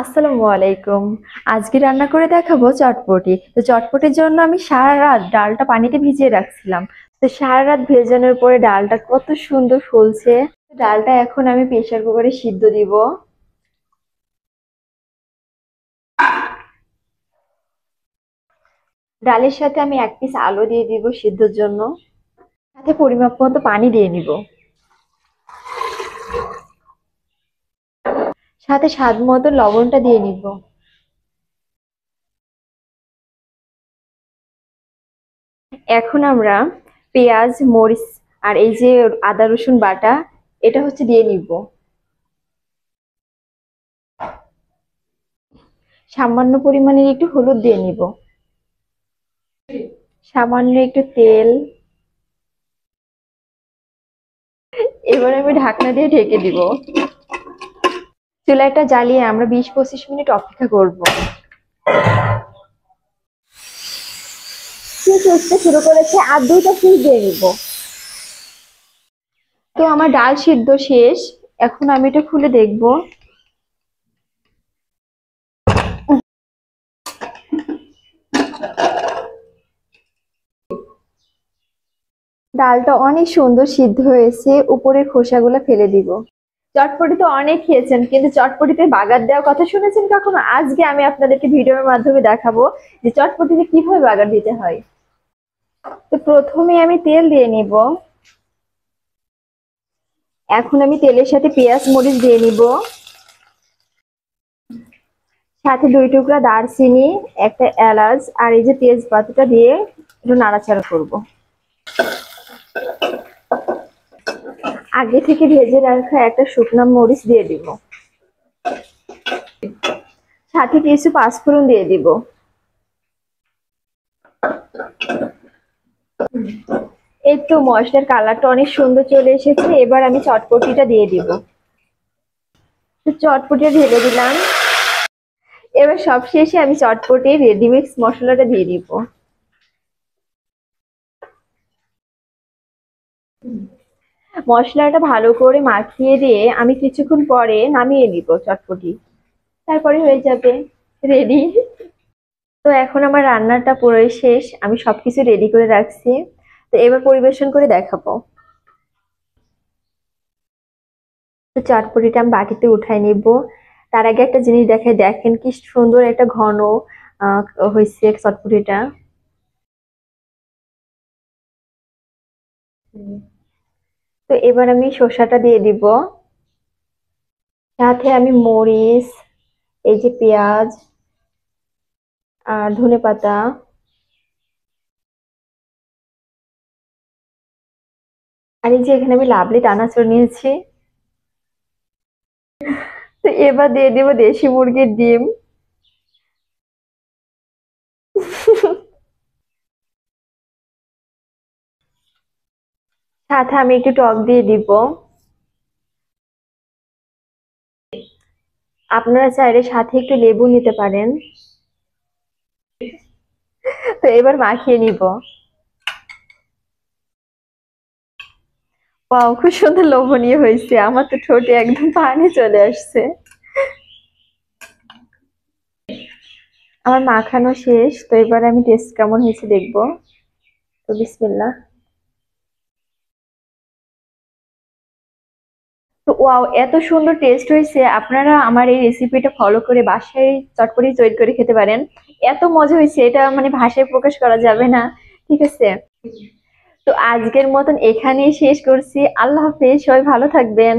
আসসালামু আলাইকুম। আজকে রান্না করে দেখাবো চটপটি। তো চটপটির জন্য আমি সারা রাত ডালটা পানিতে ভিজিয়ে রাখছিলাম। তো সারা রাত ভেজানোর পরে ডালটা কত সুন্দর ফুলছে। ডালটা এখন আমি প্রেসার কুকারে সিদ্ধ দিব। ডালের সাথে আমি এক পিস আলু দিয়ে দিব সিদ্ধর জন্য। সাথে পরিমাপ মতো পানি দিয়ে নিব। সাথে স্বাদ মতো লবণটা দিয়ে নিব। এখন আমরা পেঁয়াজ, মরিচ আর এই যে আদা রসুন বাটা, এটা হচ্ছে দিয়ে নিব। সামান্য পরিমাণের একটু হলুদ দিয়ে নিব। সামান্য একটু তেল। এবার আমি ঢাকনা দিয়ে ঢেকে দিব। চুলাটা জ্বালিয়ে আমরা 20-25 মিনিট অপেক্ষা করব। ফুটতে শুরু করেছে, আর দুইটা সিটি দিয়ে নিব। তো আমার ডাল সিদ্ধ শেষ। এখন আমি এটা খুলে দেখব। ডালটা অনেক সুন্দর সিদ্ধ হয়েছে, উপরের খোসাগুলো ফেলে দিব। চটপটি তো অনেক খেয়েছেন, কিন্তু চটপটিতে বাগার দেওয়ার কথা শুনেছেন কখনো? আজকে আমি আপনাদেরকে ভিডিওর মাধ্যমে দেখাবো যে চটপটিতে কিভাবে বাগার দিতে হয়। তো প্রথমে আমি তেল দিয়ে নিব। এখন আমি তেলের সাথে পেঁয়াজ মরিচ দিয়ে নিব। সাথে 2 টুকরা দারচিনি, একটা এলাচ আর এই যে তেজপাতাটা দিয়ে একটু নাড়াচাড়া করব। আগে থেকে ভেজে রাখা একটা শুকনো মরিচ দিয়ে দিব। সাথে কিছু পাঁচফোড়ন দিয়ে দিব। এই তো মশলার কালারটা অনেক সুন্দর চলে এসেছে। এবার আমি চটপটিটা দিয়ে দিব। চটপটিটা ঢেলে দিলাম। এবার সবশেষে আমি চটপটি রেডিমিক্স মশলাটা দিয়ে দিব। মশলাটা ভালো করে মাখিয়ে দিয়ে আমি কিছুক্ষণ পরে নামিয়ে নিব চটপটি। তারপরে হয়ে যাবে রেডি। তো এখন আমার রান্নাটা পুরোই শেষ, আমি সবকিছু রেডি করে রাখছি। তো এবার পরিবেশন করে দেখাবো। তো চটপটিটা আমি বাটিতে উঠাই নিব। তার আগে একটা জিনিস দেখাই, দেখেন কি সুন্দর একটা ঘন হয়েছে চটপটিটা। তো এবার আমি শসাটা দিয়ে দিব। সাথে আমি মরিচ, এই যে পেঁয়াজ আর ধনেপাতা, আর এই যে এখানে আমি লাভলি চানাচুর নিয়েছি। তো এবার দিয়ে দিব দেশি মুরগির ডিম। সাথে আমি একটু টক দিয়ে দিব। আপনারা চাইলে সাথে একটু লেবু নিতে পারেন। তো এবার মাখিয়ে নিব। ওয়াও, খুব সুন্দর লোভনীয় হয়েছে। আমার তো ঠোঁটে একদম পানি চলে আসছে। আমার মাখানো শেষ। তো এবার আমি টেস্ট কেমন হয়েছে দেখবো। তো বিসমিল্লাহ। তো ওয়াও, এত সুন্দর টেস্ট হয়েছে। আপনারা আমার এই রেসিপিটা ফলো করে বাসায় চটপটি তৈরি করে খেতে পারেন। এত মজা হয়েছে, এটা মানে ভাষায় প্রকাশ করা যাবে না। ঠিক আছে। তো আজকের মতন এখানেই শেষ করছি। আল্লাহ হাফেজ, সবাই ভালো থাকবেন।